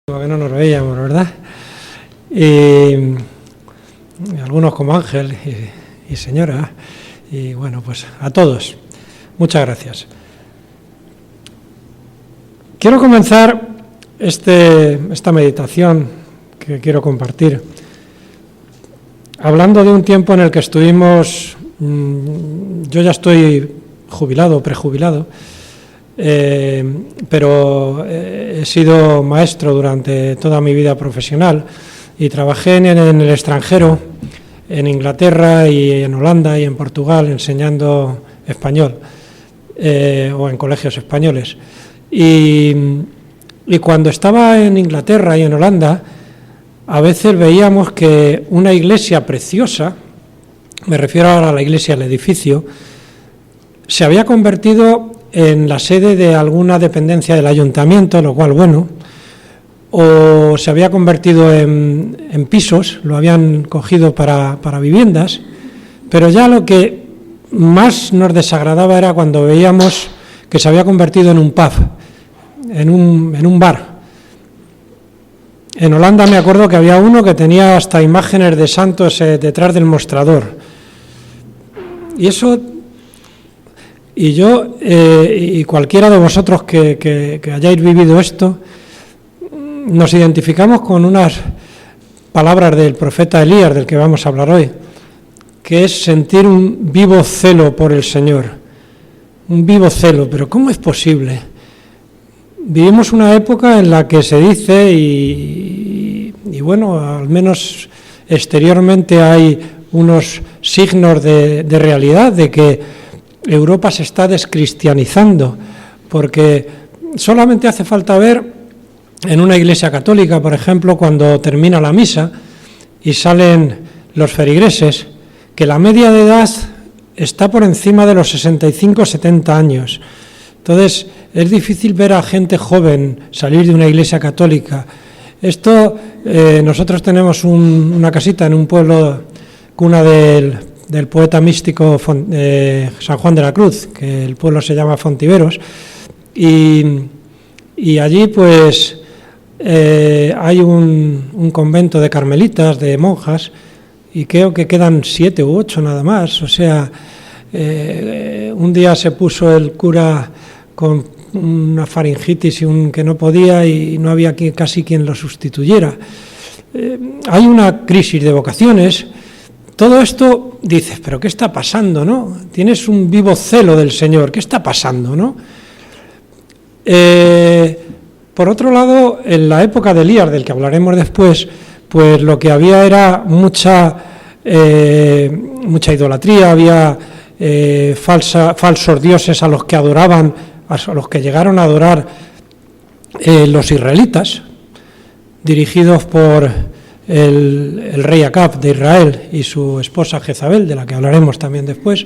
Que no nos veíamos, ¿verdad? Y algunos como Ángel y señora, y bueno, pues a todos, muchas gracias. Quiero comenzar esta meditación que quiero compartir hablando de un tiempo en el que estuvimos, yo ya estoy jubilado, prejubilado, pero he sido maestro durante toda mi vida profesional y trabajé en el extranjero, en Inglaterra y en Holanda y en Portugal, enseñando español o en colegios españoles. Y cuando estaba en Inglaterra y en Holanda, a veces veíamos que una iglesia preciosa, me refiero ahora a la iglesia, el edificio, se había convertido en la sede de alguna dependencia del ayuntamiento, lo cual, bueno, o se había convertido en pisos, lo habían cogido para viviendas, pero ya lo que más nos desagradaba era cuando veíamos que se había convertido en un pub, en un bar. En Holanda me acuerdo que había uno que tenía hasta imágenes de santos detrás del mostrador. Y eso, y yo, y cualquiera de vosotros que hayáis vivido esto, nos identificamos con unas palabras del profeta Elías, del que vamos a hablar hoy, que es sentir un vivo celo por el Señor. Un vivo celo, pero ¿cómo es posible? Vivimos una época en la que se dice, y bueno, al menos exteriormente hay unos signos de realidad, de que Europa se está descristianizando, porque solamente hace falta ver en una iglesia católica, por ejemplo, cuando termina la misa y salen los feligreses, que la media de edad está por encima de los 65-70 años. Entonces, es difícil ver a gente joven salir de una iglesia católica. Esto, nosotros tenemos una casita en un pueblo, cuna del poeta místico San Juan de la Cruz, que el pueblo se llama Fontiveros, y allí pues hay un convento de carmelitas, de monjas, y creo que quedan 7 u 8 nada más. O sea, un día se puso el cura con una faringitis que no podía y no había casi quien lo sustituyera. Hay una crisis de vocaciones. Todo esto dices, pero ¿qué está pasando, no? Tienes un vivo celo del Señor, ¿qué está pasando, no? Por otro lado, en la época de Elías, del que hablaremos después, pues lo que había era mucha idolatría, había falsos dioses a los que adoraban, a los que llegaron a adorar los israelitas, dirigidos por el rey Acab de Israel y su esposa Jezabel, de la que hablaremos también después.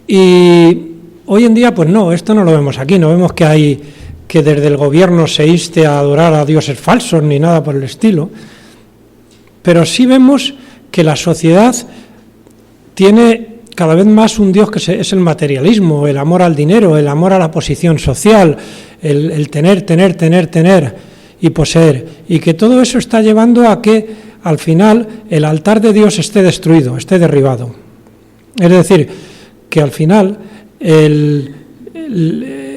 Y hoy en día, pues no, esto no lo vemos aquí, no vemos que desde el gobierno se inste a adorar a dioses falsos ni nada por el estilo, pero sí vemos que la sociedad tiene cada vez más un Dios que es el materialismo, el amor al dinero, el amor a la posición social, el tener y poseer, y que todo eso está llevando a que al final el altar de Dios esté destruido, esté derribado. Es decir, que al final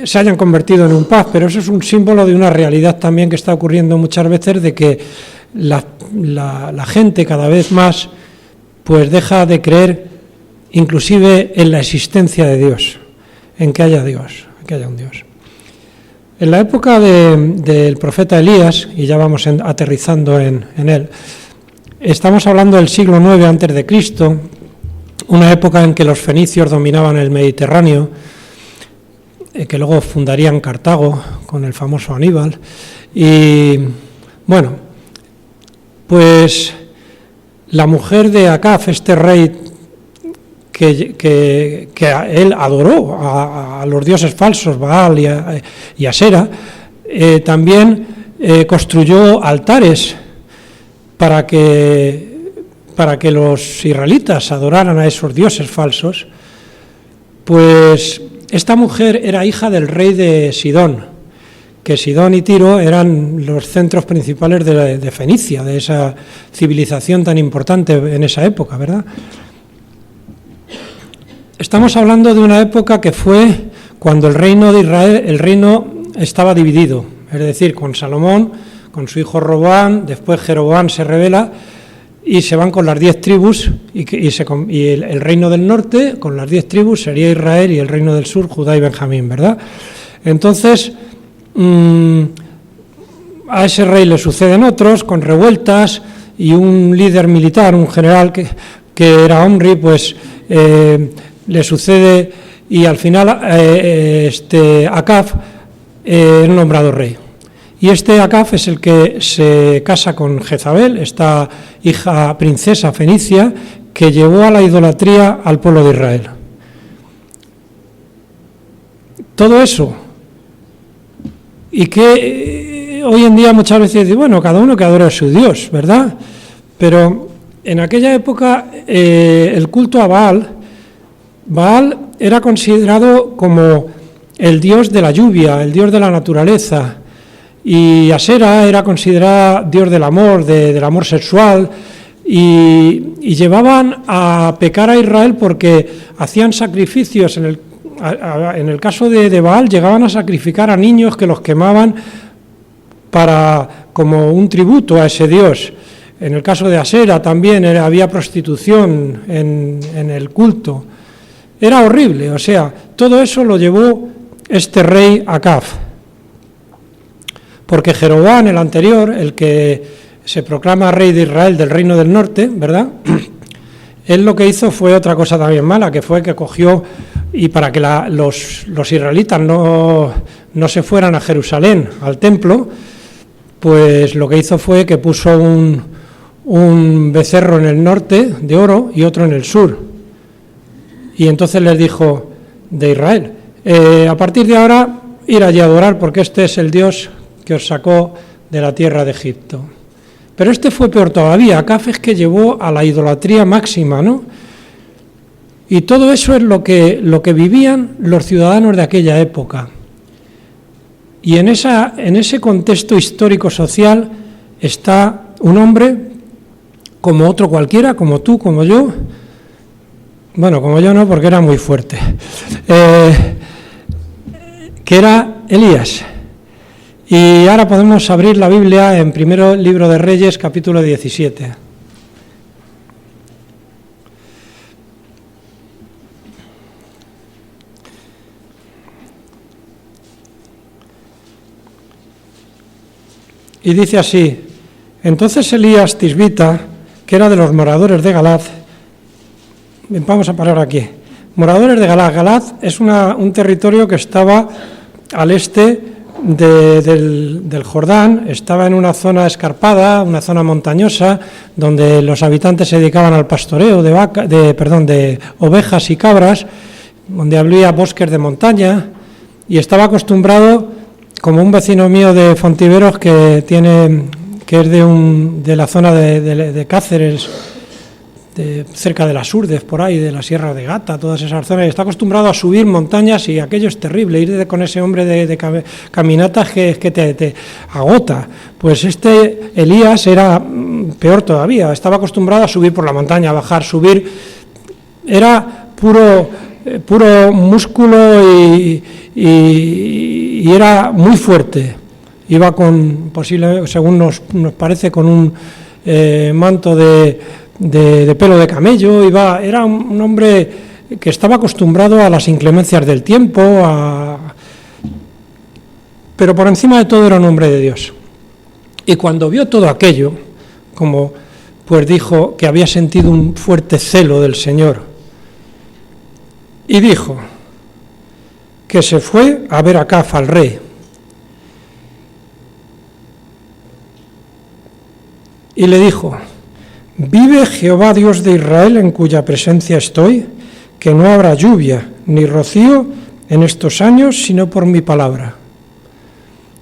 se hayan convertido en un pub, pero eso es un símbolo de una realidad también que está ocurriendo muchas veces, de que la gente cada vez más pues deja de creer inclusive en la existencia de Dios, en que haya Dios, en que haya un Dios. En la época del profeta Elías, y ya vamos aterrizando en él, estamos hablando del siglo IX a.C., una época en que los fenicios dominaban el Mediterráneo, que luego fundarían Cartago con el famoso Aníbal. Y bueno, pues la mujer de Acab, este rey que él adoró a los dioses falsos, Baal y Asera, también construyó altares para que para que los israelitas adoraran a esos dioses falsos, pues esta mujer era hija del rey de Sidón, que Sidón y Tiro eran los centros principales de Fenicia, de esa civilización tan importante en esa época, ¿verdad? Estamos hablando de una época que fue cuando el reino de Israel, el reino estaba dividido, es decir, con Salomón, con su hijo Roboam, después Jeroboam se rebela y se van con las 10 tribus y el reino del norte con las 10 tribus sería Israel y el reino del sur Judá y Benjamín, ¿verdad? Entonces a ese rey le suceden otros con revueltas y un líder militar, un general que era Omri, pues le sucede y al final Acab es nombrado rey. Y Acab es el que se casa con Jezabel, esta hija princesa fenicia que llevó a la idolatría al pueblo de Israel. Todo eso, y que hoy en día muchas veces dice, bueno, cada uno que adora a su Dios, ¿verdad? Pero en aquella época el culto a Baal era considerado como el dios de la lluvia, el dios de la naturaleza, y Asera era considerada dios del amor, del amor sexual, y llevaban a pecar a Israel porque hacían sacrificios. En el caso de Baal llegaban a sacrificar a niños que los quemaban como un tributo a ese dios. En el caso de Asera también había prostitución en el culto. Era horrible, o sea, todo eso lo llevó este rey Acab. Porque Jeroboam, el anterior, el que se proclama rey de Israel del reino del norte, ¿verdad? Él lo que hizo fue otra cosa también mala, que fue que cogió, y para que los israelitas no se fueran a Jerusalén, al templo, pues lo que hizo fue que puso un becerro en el norte de oro y otro en el sur. Y entonces les dijo de Israel, a partir de ahora ir allí a adorar porque este es el Dios que os sacó de la tierra de Egipto. Pero este fue peor todavía, Acab es que llevó a la idolatría máxima, ¿no? Y todo eso es lo que vivían los ciudadanos de aquella época. Y en ese contexto histórico-social está un hombre como otro cualquiera, como tú, como yo. Bueno, como yo no, porque era muy fuerte. Que era Elías. Y ahora podemos abrir la Biblia en primero libro de Reyes, capítulo 17. Y dice así: entonces Elías Tisbita, que era de los moradores de Galad, vamos a parar aquí. Moradores de Galad. Galad es un territorio que estaba al este del Jordán, estaba en una zona escarpada, una zona montañosa, donde los habitantes se dedicaban al pastoreo de ovejas y cabras, donde había bosques de montaña, y estaba acostumbrado, como un vecino mío de Fontiveros que es de la zona de Cáceres, cerca de las Urdes, por ahí, de la Sierra de Gata, todas esas zonas, y está acostumbrado a subir montañas, y aquello es terrible, ir con ese hombre de caminatas que te agota. Pues Elías era peor todavía, estaba acostumbrado a subir por la montaña, a bajar, subir, era puro músculo y era muy fuerte. Iba según nos parece, con un manto de pelo de camello, era un hombre que estaba acostumbrado a las inclemencias del tiempo, pero por encima de todo era un hombre de Dios. Y cuando vio todo aquello, pues dijo que había sentido un fuerte celo del Señor, y dijo que se fue a ver a Acab al rey. Y le dijo: vive Jehová Dios de Israel, en cuya presencia estoy, que no habrá lluvia ni rocío en estos años, sino por mi palabra.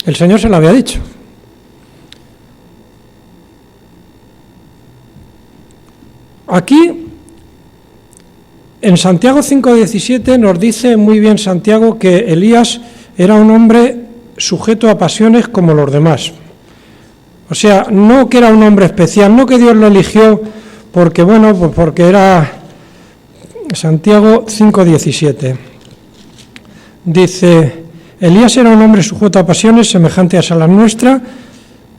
El Señor se lo había dicho. Aquí, en Santiago 5:17 nos dice muy bien Santiago que Elías era un hombre sujeto a pasiones como los demás. O sea, no que era un hombre especial, no que Dios lo eligió porque, bueno, pues porque era Santiago 5:17. Dice, Elías era un hombre sujeto a pasiones semejantes a las nuestras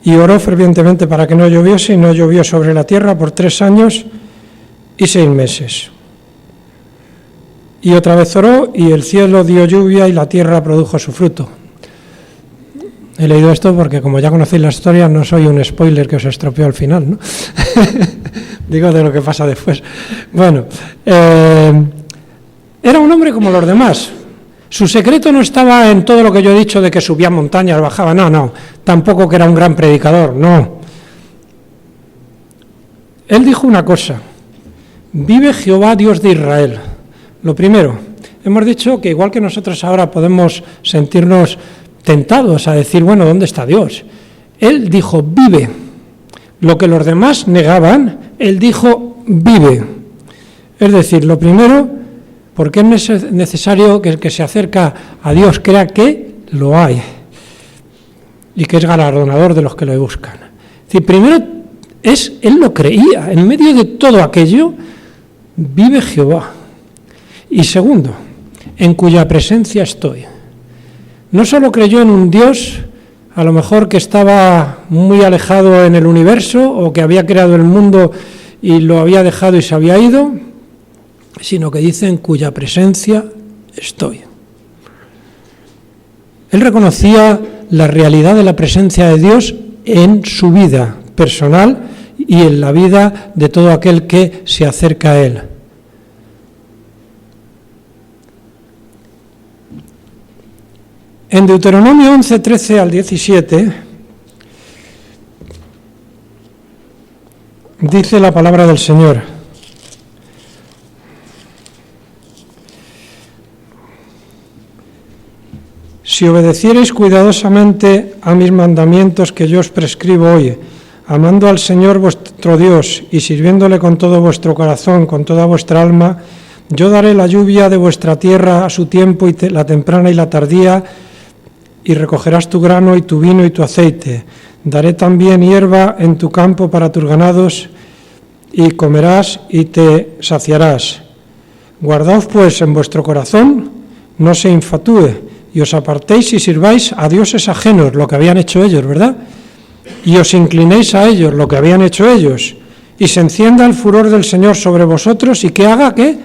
y oró fervientemente para que no lloviese, y no llovió sobre la tierra por 3 años y 6 meses. Y otra vez oró, y el cielo dio lluvia y la tierra produjo su fruto. He leído esto porque, como ya conocéis la historia, no soy un spoiler que os estropeó al final, ¿no? Digo de lo que pasa después. Bueno, era un hombre como los demás. Su secreto no estaba en todo lo que yo he dicho de que subía montañas, bajaba, no. Tampoco que era un gran predicador, no. Él dijo una cosa: vive Jehová, Dios de Israel. Lo primero, hemos dicho que igual que nosotros ahora podemos sentirnos tentados a decir, bueno, ¿dónde está Dios? Él dijo, vive. Lo que los demás negaban, él dijo, vive. Es decir, lo primero, porque es necesario que el que se acerca a Dios crea que lo hay y que es galardonador de los que lo buscan. Es decir, primero, él lo creía, en medio de todo aquello, vive Jehová. Y segundo, en cuya presencia estoy. No solo creyó en un Dios, a lo mejor que estaba muy alejado en el universo o que había creado el mundo y lo había dejado y se había ido, sino que dice en cuya presencia estoy. Él reconocía la realidad de la presencia de Dios en su vida personal y en la vida de todo aquel que se acerca a él. En Deuteronomio 11, 13 al 17, dice la palabra del Señor: si obedeciereis cuidadosamente a mis mandamientos que yo os prescribo hoy, amando al Señor vuestro Dios y sirviéndole con todo vuestro corazón, con toda vuestra alma, yo daré la lluvia de vuestra tierra a su tiempo, y la temprana y la tardía, y recogerás tu grano y tu vino y tu aceite. Daré también hierba en tu campo para tus ganados, y comerás y te saciarás. Guardaos pues en vuestro corazón, no se infatúe, y os apartéis y sirváis a dioses ajenos, lo que habían hecho ellos, ¿verdad? Y os inclinéis a ellos, lo que habían hecho ellos, y se encienda el furor del Señor sobre vosotros, y que haga ¿qué?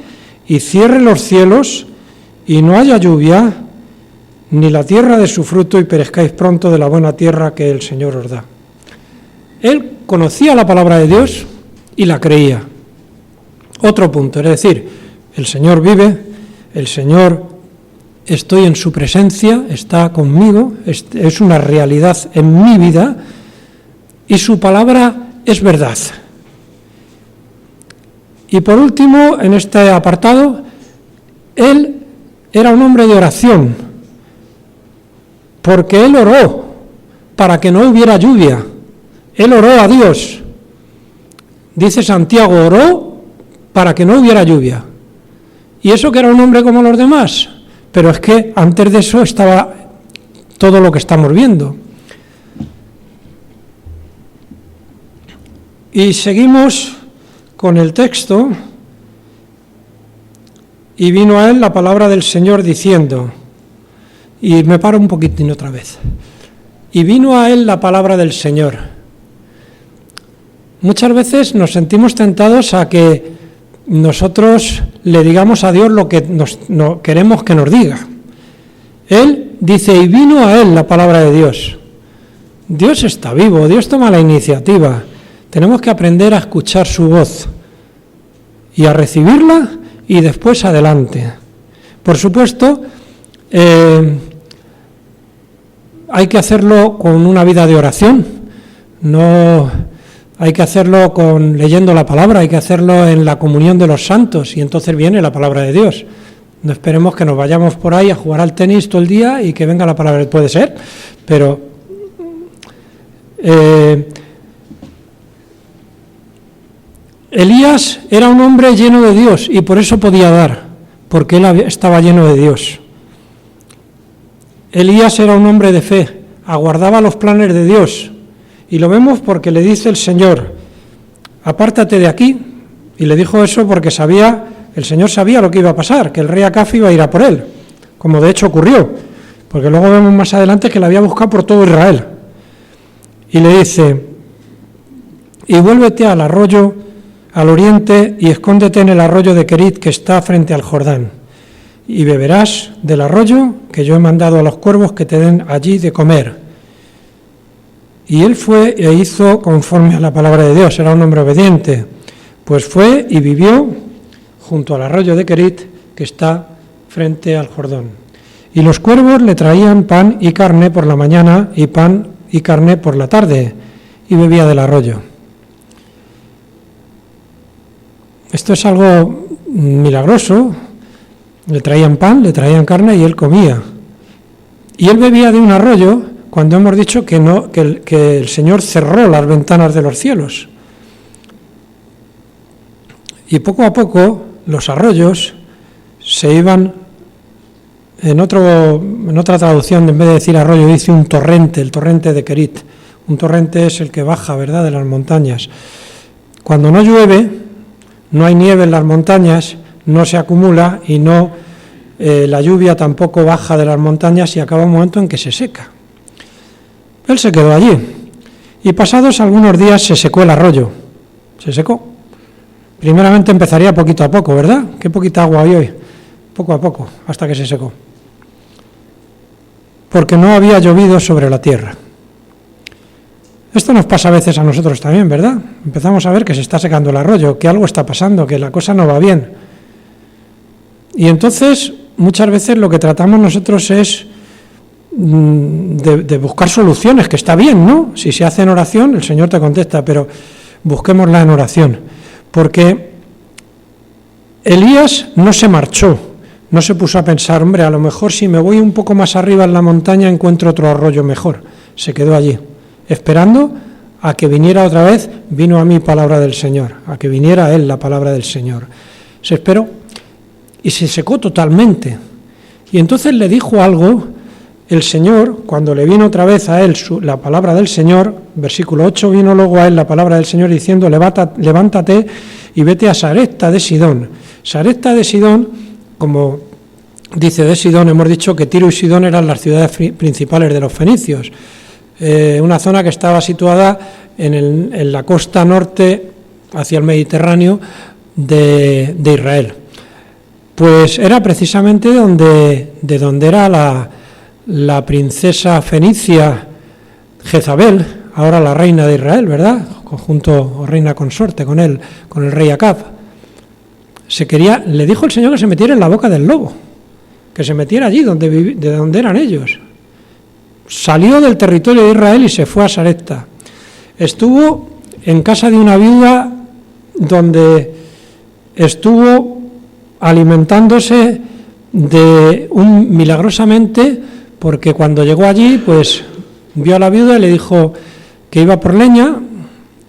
Y cierre los cielos, y no haya lluvia, ni la tierra de su fruto, y perezcáis pronto de la buena tierra que el Señor os da. Él conocía la palabra de Dios y la creía. Otro punto, es decir, el Señor vive, el Señor, estoy en su presencia, está conmigo, es una realidad en mi vida, y su palabra es verdad. Y por último, en este apartado, él era un hombre de oración, porque él oró para que no hubiera lluvia. Él oró a Dios. Dice Santiago, oró para que no hubiera lluvia. Y eso que era un hombre como los demás, pero es que antes de eso estaba todo lo que estamos viendo. Y seguimos con el texto. Y vino a él la palabra del Señor diciendo, y me paro un poquitín otra vez. Y vino a él la palabra del Señor. Muchas veces nos sentimos tentados a que nosotros le digamos a Dios lo que no queremos que nos diga. Él dice, y vino a él la palabra de Dios. Dios está vivo, Dios toma la iniciativa. Tenemos que aprender a escuchar su voz y a recibirla y después adelante. Por supuesto, hay que hacerlo con una vida de oración, no hay que hacerlo leyendo la palabra, hay que hacerlo en la comunión de los santos, y entonces viene la palabra de Dios. No esperemos que nos vayamos por ahí a jugar al tenis todo el día y que venga la palabra, puede ser, pero Elías era un hombre lleno de Dios y por eso podía dar, porque él estaba lleno de Dios. Elías era un hombre de fe, aguardaba los planes de Dios, y lo vemos porque le dice el Señor: apártate de aquí, y le dijo eso porque el Señor sabía lo que iba a pasar, que el rey Acab iba a ir a por él, como de hecho ocurrió, porque luego vemos más adelante que le había buscado por todo Israel. Y le dice: y vuélvete al arroyo, al oriente, y escóndete en el arroyo de Querit, que está frente al Jordán, y beberás del arroyo que yo he mandado a los cuervos que te den allí de comer. Y él fue e hizo conforme a la palabra de Dios, era un hombre obediente, pues fue y vivió junto al arroyo de Querit, que está frente al Jordán. Y los cuervos le traían pan y carne por la mañana y pan y carne por la tarde, y bebía del arroyo. Esto es algo milagroso. Le traían pan, le traían carne y él comía. Y él bebía de un arroyo cuando hemos dicho que el Señor cerró las ventanas de los cielos. Y poco a poco los arroyos se iban, en otra traducción, en vez de decir arroyo, dice un torrente, el torrente de Querit. Un torrente es el que baja, ¿verdad?, de las montañas. Cuando no llueve, no hay nieve en las montañas, no se acumula y la lluvia tampoco baja de las montañas y acaba un momento en que se seca. Él se quedó allí y pasados algunos días se secó el arroyo, se secó. Primeramente empezaría poquito a poco, ¿verdad? Qué poquita agua hay hoy, poco a poco, hasta que se secó. Porque no había llovido sobre la tierra. Esto nos pasa a veces a nosotros también, ¿verdad? Empezamos a ver que se está secando el arroyo, que algo está pasando, que la cosa no va bien. Y entonces, muchas veces lo que tratamos nosotros es de buscar soluciones, que está bien, ¿no? Si se hace en oración, el Señor te contesta, pero busquémosla en oración. Porque Elías no se marchó, no se puso a pensar, hombre, a lo mejor si me voy un poco más arriba en la montaña encuentro otro arroyo mejor. Se quedó allí, esperando a que viniera otra vez, vino a mí palabra del Señor, a que viniera a él la palabra del Señor. Se esperó y se secó totalmente. Y entonces le dijo algo el Señor, cuando le vino otra vez a él la palabra del Señor, versículo 8, vino luego a él la palabra del Señor diciendo: levántate y vete a Sarepta de Sidón. Sarepta de Sidón, como dice de Sidón, hemos dicho que Tiro y Sidón eran las ciudades principales de los fenicios, una zona que estaba situada en la costa norte hacia el Mediterráneo de Israel. Pues era precisamente de donde era la princesa fenicia Jezabel, ahora la reina de Israel, ¿verdad? O reina consorte con el rey Acab. Le dijo el Señor que se metiera en la boca del lobo, que se metiera allí de donde eran ellos. Salió del territorio de Israel y se fue a Sarepta. Estuvo en casa de una viuda donde estuvo alimentándose milagrosamente, porque cuando llegó allí, pues vio a la viuda y le dijo que iba por leña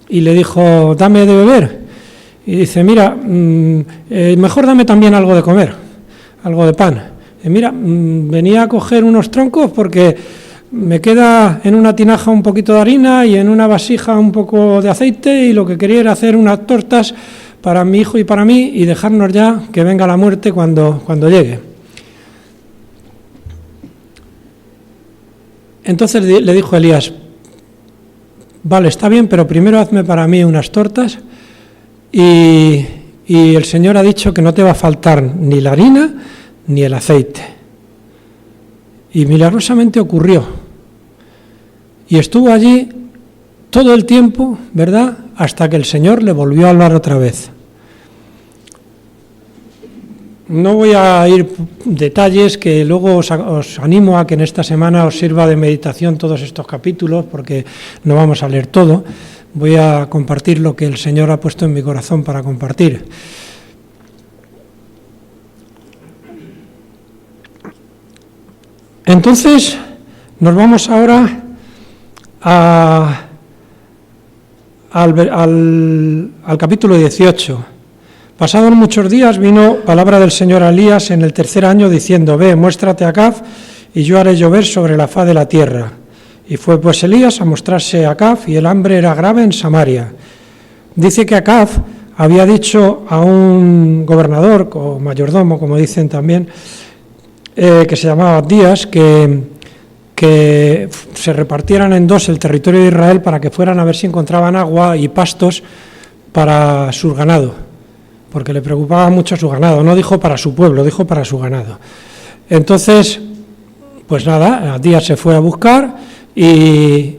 y le dijo: dame de beber. Y dice: mira, mejor dame también algo de comer, algo de pan. Mira, venía a coger unos troncos porque me queda en una tinaja un poquito de harina y en una vasija un poco de aceite, y lo que quería era hacer unas tortas para mi hijo y para mí y dejarnos ya que venga la muerte cuando llegue. Entonces le dijo Elías: vale, está bien, pero primero hazme para mí unas tortas y el Señor ha dicho que no te va a faltar ni la harina ni el aceite. Y milagrosamente ocurrió. Y estuvo allí todo el tiempo, ¿verdad?, hasta que el Señor le volvió a hablar otra vez. No voy a ir detalles, que luego os animo a que en esta semana os sirva de meditación todos estos capítulos, porque no vamos a leer todo. Voy a compartir lo que el Señor ha puesto en mi corazón para compartir. Entonces, nos vamos ahora al capítulo 18. Pasados muchos días vino palabra del Señor a Elías en el 3er año diciendo: ve, muéstrate a Acab y yo haré llover sobre la faz de la tierra. Y fue pues Elías a mostrarse a Acab, y el hambre era grave en Samaria. Dice que Acab había dicho a un gobernador o mayordomo, como dicen también, que se llamaba Abdías, que se repartieran en dos el territorio de Israel para que fueran a ver si encontraban agua y pastos para su ganado, porque le preocupaba mucho su ganado. No dijo para su pueblo, dijo para su ganado. Entonces, pues nada, Abdías se fue a buscar y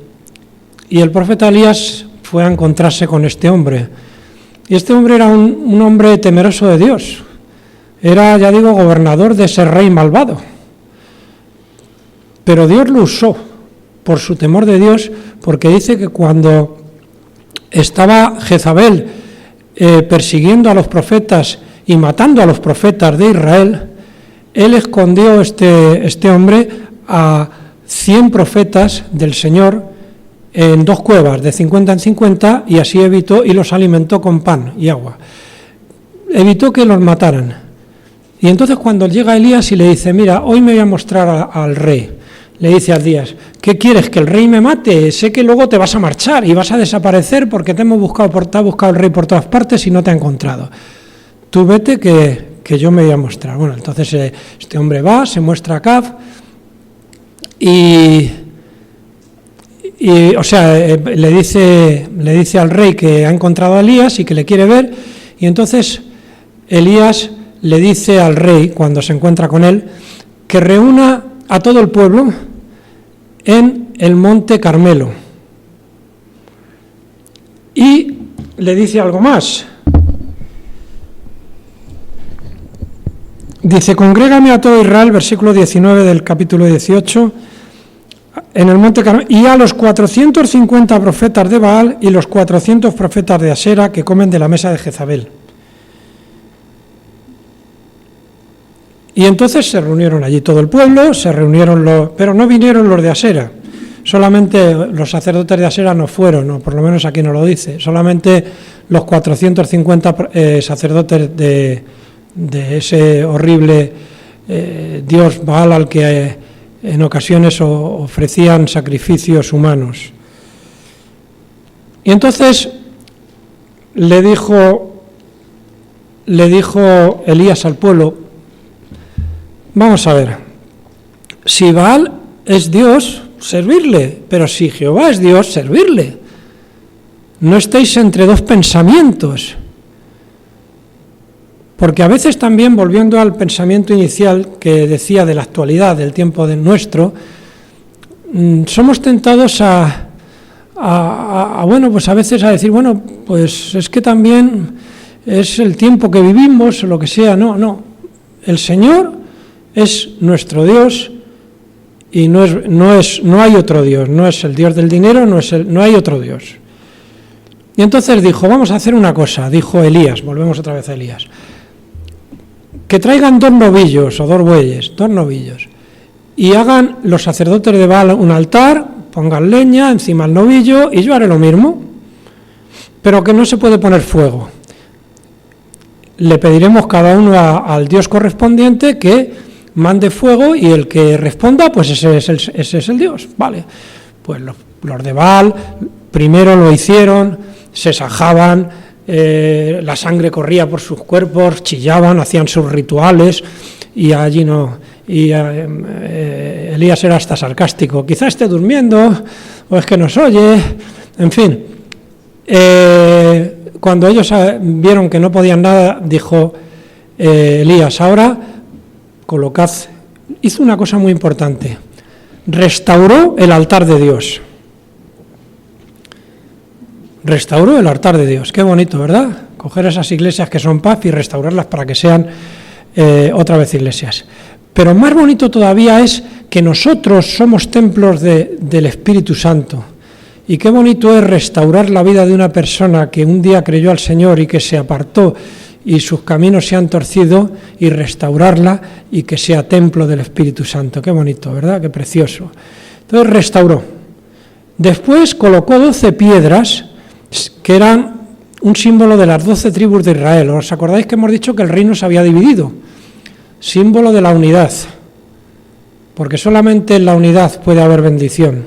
el profeta Elías fue a encontrarse con este hombre. Y este hombre era un hombre temeroso de Dios. Era, ya digo, gobernador de ese rey malvado. Pero Dios lo usó por su temor de Dios, porque dice que cuando estaba Jezabel persiguiendo a los profetas y matando a los profetas de Israel, él escondió este hombre a 100 profetas del Señor en 2 cuevas, de 50 en 50, y así evitó, y los alimentó con pan y agua. Evitó que los mataran. Y entonces cuando llega Elías y le dice: mira, hoy me voy a mostrar al rey, le dice a Abdías: ¿qué quieres, que el rey me mate? Sé que luego te vas a marchar y vas a desaparecer porque te ha buscado el rey por todas partes y no te ha encontrado. Tú vete que yo me voy a mostrar. Bueno, entonces este hombre va, se muestra a Acab y le dice al rey que ha encontrado a Elías y que le quiere ver, y entonces Elías le dice al rey, cuando se encuentra con él, que reúna a todo el pueblo en el monte Carmelo. Y le dice algo más. Dice: congrégame a todo Israel, versículo 19 del capítulo 18, en el monte Carmelo, y a los 450 profetas de Baal y los 400 profetas de Asera que comen de la mesa de Jezabel. Y entonces se reunieron allí todo el pueblo, pero no vinieron los de Asera, solamente los sacerdotes de Asera no fueron, o por lo menos aquí no lo dice, solamente los 450 sacerdotes de ese horrible dios Baal al que en ocasiones ofrecían sacrificios humanos. Y entonces le dijo Elías al pueblo: vamos a ver, si Baal es Dios, servirle, pero si Jehová es Dios, servirle. No estéis entre dos pensamientos. Porque a veces también, volviendo al pensamiento inicial que decía de la actualidad, del tiempo nuestro, somos tentados pues a veces a decir: bueno, pues es que también es el tiempo que vivimos, o lo que sea. No, el Señor es nuestro Dios y no hay otro Dios, no es el Dios del dinero, no hay otro Dios. Y entonces dijo: vamos a hacer una cosa, dijo Elías, volvemos otra vez a Elías, que traigan 2 novillos o 2 bueyes, 2 novillos, y hagan los sacerdotes de Baal un altar, pongan leña encima del novillo, y yo haré lo mismo, pero que no se puede poner fuego. Le pediremos cada uno al Dios correspondiente que mande fuego, y el que responda, pues ese es el Dios. Vale, pues los de Baal primero lo hicieron, se sajaban, la sangre corría por sus cuerpos, chillaban, hacían sus rituales, y allí no. Y Elías era hasta sarcástico: quizá esté durmiendo, o es que nos oye, en fin. Cuando ellos vieron que no podían nada, dijo Elías: ahora colocad. Hizo una cosa muy importante: restauró el altar de Dios. Restauró el altar de Dios. Qué bonito, ¿verdad? Coger esas iglesias que son paz y restaurarlas para que sean otra vez iglesias. Pero más bonito todavía es que nosotros somos templos del Espíritu Santo. Y qué bonito es restaurar la vida de una persona que un día creyó al Señor y que se apartó y sus caminos se han torcido, y restaurarla y que sea templo del Espíritu Santo. Qué bonito, ¿verdad? Qué precioso. Entonces restauró. Después colocó 12 piedras que eran un símbolo de las 12 tribus de Israel. ¿Os acordáis que hemos dicho que el reino se había dividido? Símbolo de la unidad, porque solamente en la unidad puede haber bendición.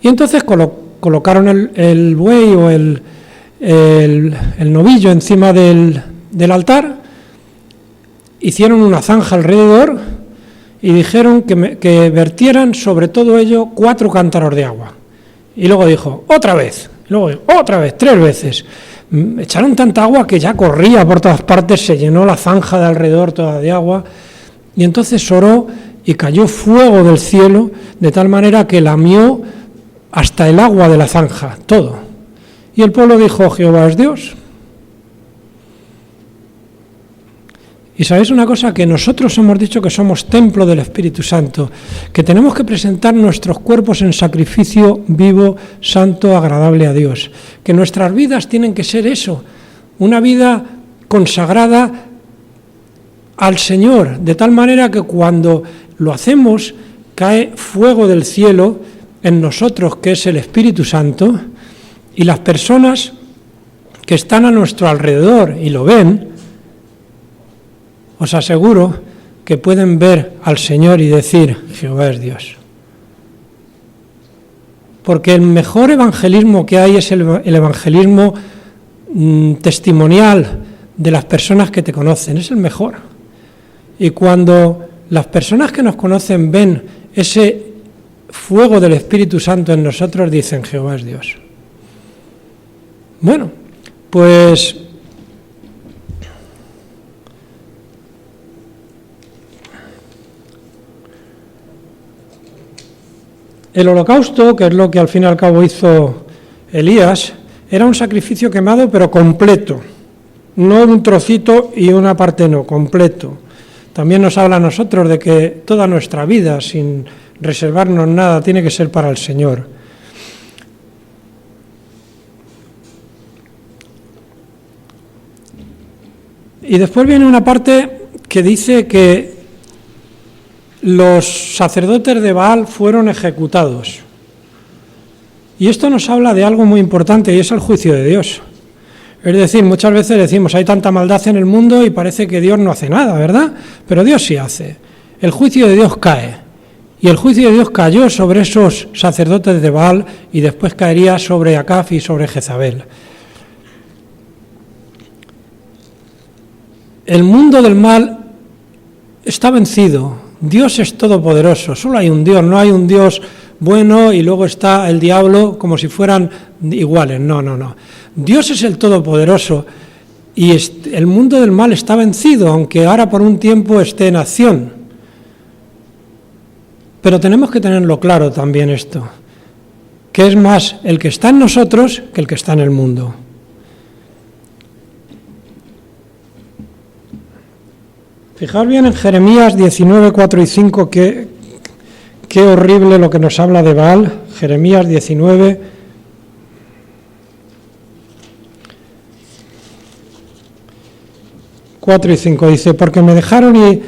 Y entonces colocaron el buey o el novillo encima del altar, hicieron una zanja alrededor y dijeron que vertieran sobre todo ello 4 cántaros de agua. Y luego dijo, otra vez, 3 veces. Echaron tanta agua que ya corría por todas partes, se llenó la zanja de alrededor toda de agua, y entonces oró y cayó fuego del cielo, de tal manera que lamió hasta el agua de la zanja, todo. Y el pueblo dijo, Jehová es Dios. Y sabéis una cosa, que nosotros hemos dicho que somos templo del Espíritu Santo, que tenemos que presentar nuestros cuerpos en sacrificio vivo, santo, agradable a Dios, que nuestras vidas tienen que ser eso, una vida consagrada al Señor, de tal manera que cuando lo hacemos cae fuego del cielo en nosotros, que es el Espíritu Santo, y las personas que están a nuestro alrededor y lo ven, os aseguro que pueden ver al Señor y decir, Jehová es Dios. Porque el mejor evangelismo que hay es el evangelismo testimonial de las personas que te conocen, es el mejor. Y cuando las personas que nos conocen ven ese fuego del Espíritu Santo en nosotros, dicen, Jehová es Dios. Bueno, pues el holocausto, que es lo que al fin y al cabo hizo Elías, era un sacrificio quemado pero completo, no un trocito y una parte no, completo. También nos habla a nosotros de que toda nuestra vida, sin reservarnos nada, tiene que ser para el Señor. Y después viene una parte que dice que los sacerdotes de Baal fueron ejecutados. Y esto nos habla de algo muy importante, y es el juicio de Dios. Es decir, muchas veces decimos, hay tanta maldad en el mundo y parece que Dios no hace nada, ¿verdad? Pero Dios sí hace. El juicio de Dios cae. Y el juicio de Dios cayó sobre esos sacerdotes de Baal y después caería sobre Acab y sobre Jezabel. El mundo del mal está vencido. Dios es todopoderoso. Solo hay un Dios, no hay un Dios bueno y luego está el diablo como si fueran iguales. No. Dios es el todopoderoso y el mundo del mal está vencido, aunque ahora por un tiempo esté en acción. Pero tenemos que tenerlo claro también esto, que es más el que está en nosotros que el que está en el mundo. Fijaos bien en Jeremías 19, 4 y 5, qué horrible lo que nos habla de Baal. Jeremías 19, 4 y 5, dice, porque me dejaron y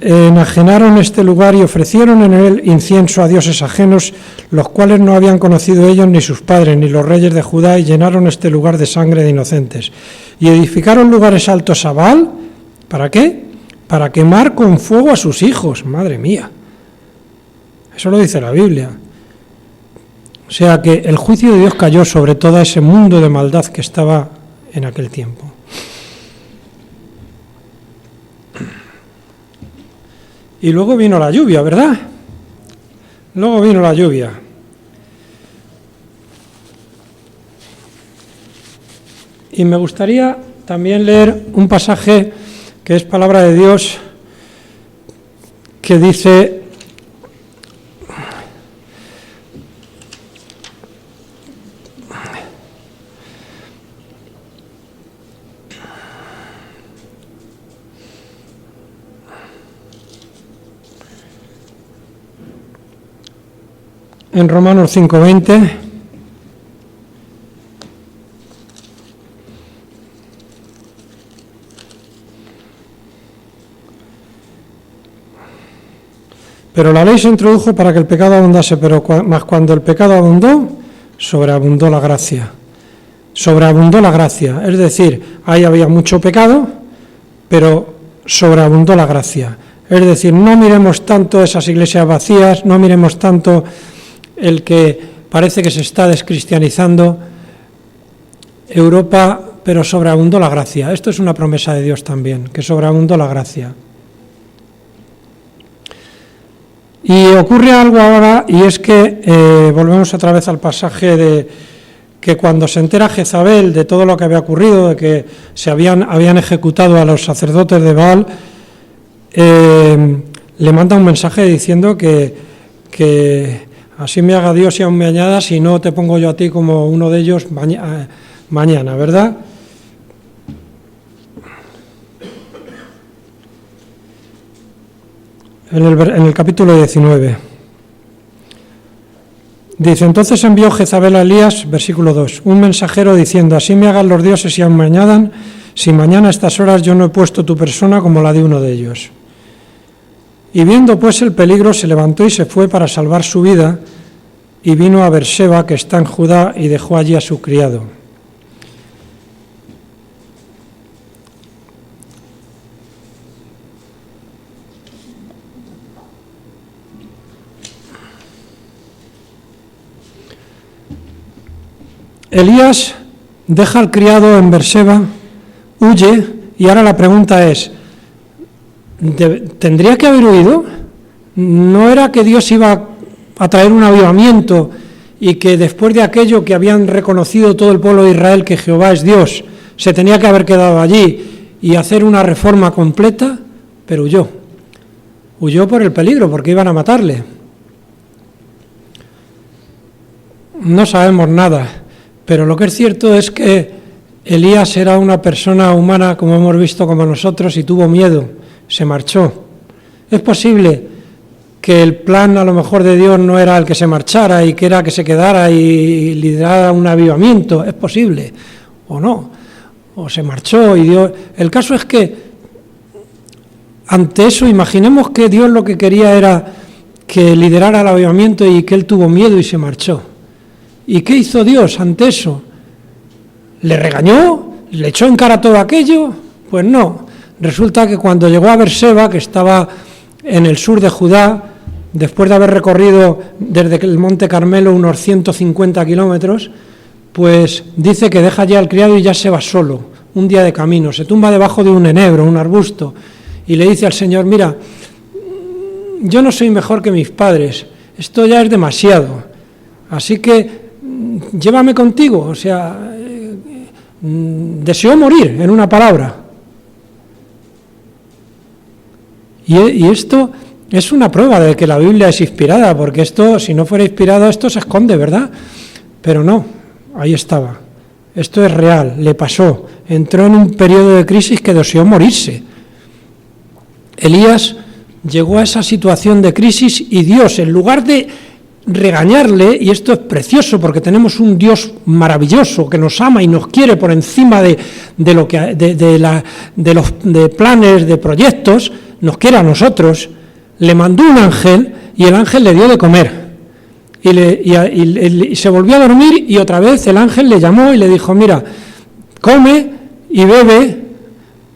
enajenaron este lugar y ofrecieron en él incienso a dioses ajenos, los cuales no habían conocido ellos ni sus padres, ni los reyes de Judá, y llenaron este lugar de sangre de inocentes. Y edificaron lugares altos a Baal. ¿Para qué? Para quemar con fuego a sus hijos. Madre mía. Eso lo dice la Biblia. O sea que el juicio de Dios cayó sobre todo ese mundo de maldad que estaba en aquel tiempo. Y luego vino la lluvia, ¿verdad? Luego vino la lluvia. Y me gustaría también leer un pasaje que es palabra de Dios, que dice, en Romanos 5:20, pero la ley se introdujo para que el pecado abundase, pero más cuando el pecado abundó, sobreabundó la gracia. Sobreabundó la gracia, es decir, ahí había mucho pecado, pero sobreabundó la gracia. Es decir, no miremos tanto esas iglesias vacías, no miremos tanto el que parece que se está descristianizando Europa, pero sobreabundó la gracia. Esto es una promesa de Dios también, que sobreabundó la gracia. Y ocurre algo ahora, y es que volvemos otra vez al pasaje de que cuando se entera Jezabel de todo lo que había ocurrido, de que se habían ejecutado a los sacerdotes de Baal, le manda un mensaje diciendo que así me haga Dios y aún me añada, si no te pongo yo a ti como uno de ellos mañana, ¿verdad? En el capítulo 19. Dice, entonces envió Jezabel a Elías, versículo 2, un mensajero diciendo, así me hagan los dioses y aún me añadan, si mañana a estas horas yo no he puesto tu persona como la de uno de ellos. Y viendo pues el peligro, se levantó y se fue para salvar su vida, y vino a Berseba, que está en Judá, y dejó allí a su criado. Elías deja al criado en Berseba, huye, y ahora la pregunta es, ¿tendría que haber huido? ¿No era que Dios iba a traer un avivamiento y que después de aquello que habían reconocido todo el pueblo de Israel que Jehová es Dios, se tenía que haber quedado allí y hacer una reforma completa? Pero huyó. Huyó por el peligro, porque iban a matarle. No sabemos nada. Pero lo que es cierto es que Elías era una persona humana, como hemos visto, como nosotros, y tuvo miedo, se marchó. Es posible que el plan a lo mejor de Dios no era el que se marchara y que era que se quedara y liderara un avivamiento, es posible, o no, o se marchó y Dios... El caso es que ante eso, imaginemos que Dios lo que quería era que liderara el avivamiento y que él tuvo miedo y se marchó. ¿Y qué hizo Dios ante eso? ¿Le regañó? ¿Le echó en cara todo aquello? Pues no. Resulta que cuando llegó a Berseba, que estaba en el sur de Judá, después de haber recorrido desde el Monte Carmelo unos 150 kilómetros, pues dice que deja ya al criado y ya se va solo, un día de camino, se tumba debajo de un enebro, un arbusto, y le dice al Señor, mira, yo no soy mejor que mis padres, esto ya es demasiado, así que llévame contigo, o sea, deseó morir, en una palabra. Y esto es una prueba de que la Biblia es inspirada, porque esto, si no fuera inspirado, esto se esconde, ¿verdad? Pero no, ahí estaba. Esto es real, le pasó. Entró en un periodo de crisis que deseó morirse. Elías llegó a esa situación de crisis y Dios, en lugar de regañarle, y esto es precioso porque tenemos un Dios maravilloso que nos ama y nos quiere por encima de los planes, de proyectos, nos quiere a nosotros, le mandó un ángel y el ángel le dio de comer y se volvió a dormir y otra vez el ángel le llamó y le dijo, mira, come y bebe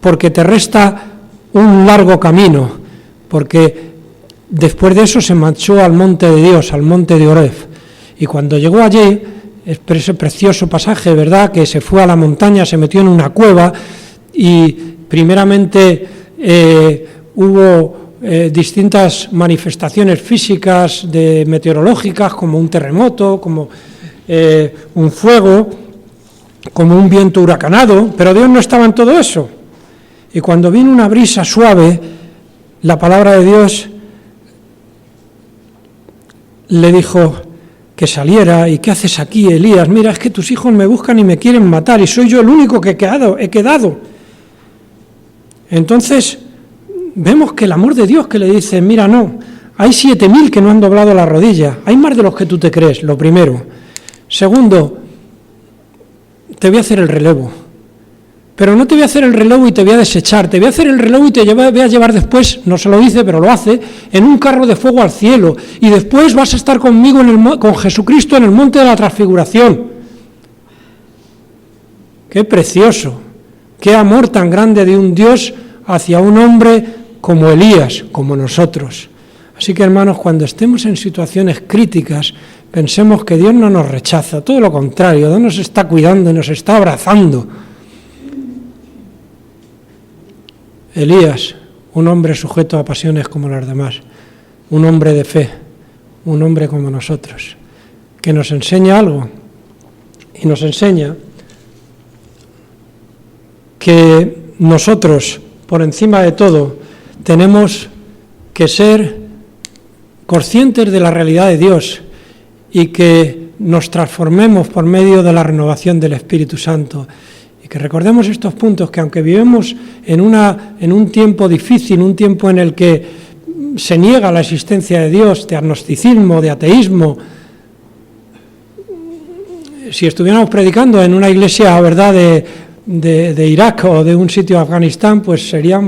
porque te resta un largo camino, porque después de eso se marchó al monte de Dios, al monte de Oreb. Y cuando llegó allí, ese precioso pasaje, ¿verdad?, que se fue a la montaña, se metió en una cueva y primeramente hubo distintas manifestaciones físicas meteorológicas, como un terremoto, como un fuego, como un viento huracanado, pero Dios no estaba en todo eso. Y cuando vino una brisa suave, la palabra de Dios le dijo que saliera. ¿Y qué haces aquí, Elías? Mira, es que tus hijos me buscan y me quieren matar y soy yo el único que he quedado. Entonces vemos que el amor de Dios que le dice, mira, no, hay 7.000 que no han doblado la rodilla, hay más de los que tú te crees, lo primero. Segundo, te voy a hacer el relevo. pero no te voy a hacer el relevo y te voy a desechar, te voy a hacer el relevo y te voy a llevar después, no se lo dice, pero lo hace, en un carro de fuego al cielo, y después vas a estar conmigo con Jesucristo en el monte de la transfiguración. ¡Qué precioso! ¡Qué amor tan grande de un Dios hacia un hombre como Elías, como nosotros! Así que, hermanos, cuando estemos en situaciones críticas, pensemos que Dios no nos rechaza, todo lo contrario, Dios nos está cuidando y nos está abrazando. Elías, un hombre sujeto a pasiones como las demás, un hombre de fe, un hombre como nosotros, que nos enseña algo, y nos enseña que nosotros, por encima de todo, tenemos que ser conscientes de la realidad de Dios y que nos transformemos por medio de la renovación del Espíritu Santo. Y que recordemos estos puntos, que aunque vivimos en un tiempo difícil, un tiempo en el que se niega la existencia de Dios, de agnosticismo, de ateísmo, si estuviéramos predicando en una iglesia, ¿verdad?, de Irak o de un sitio de Afganistán, pues sería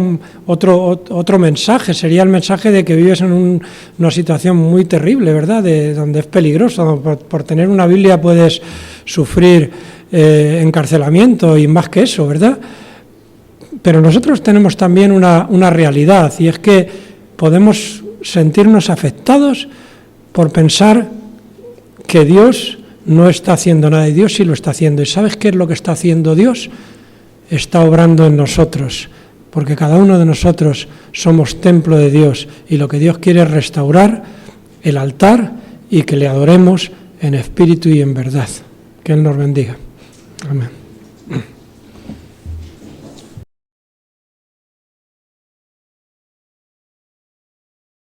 otro mensaje, sería el mensaje de que vives en una situación muy terrible, ¿verdad?, donde es peligroso, por tener una Biblia puedes sufrir encarcelamiento y más que eso, ¿verdad? Pero nosotros tenemos también una realidad, y es que podemos sentirnos afectados por pensar que Dios no está haciendo nada, y Dios sí lo está haciendo. ¿Y sabes qué es lo que está haciendo Dios? Está obrando en nosotros, porque cada uno de nosotros somos templo de Dios, y lo que Dios quiere es restaurar el altar y que le adoremos en espíritu y en verdad. Que Él nos bendiga. Amén.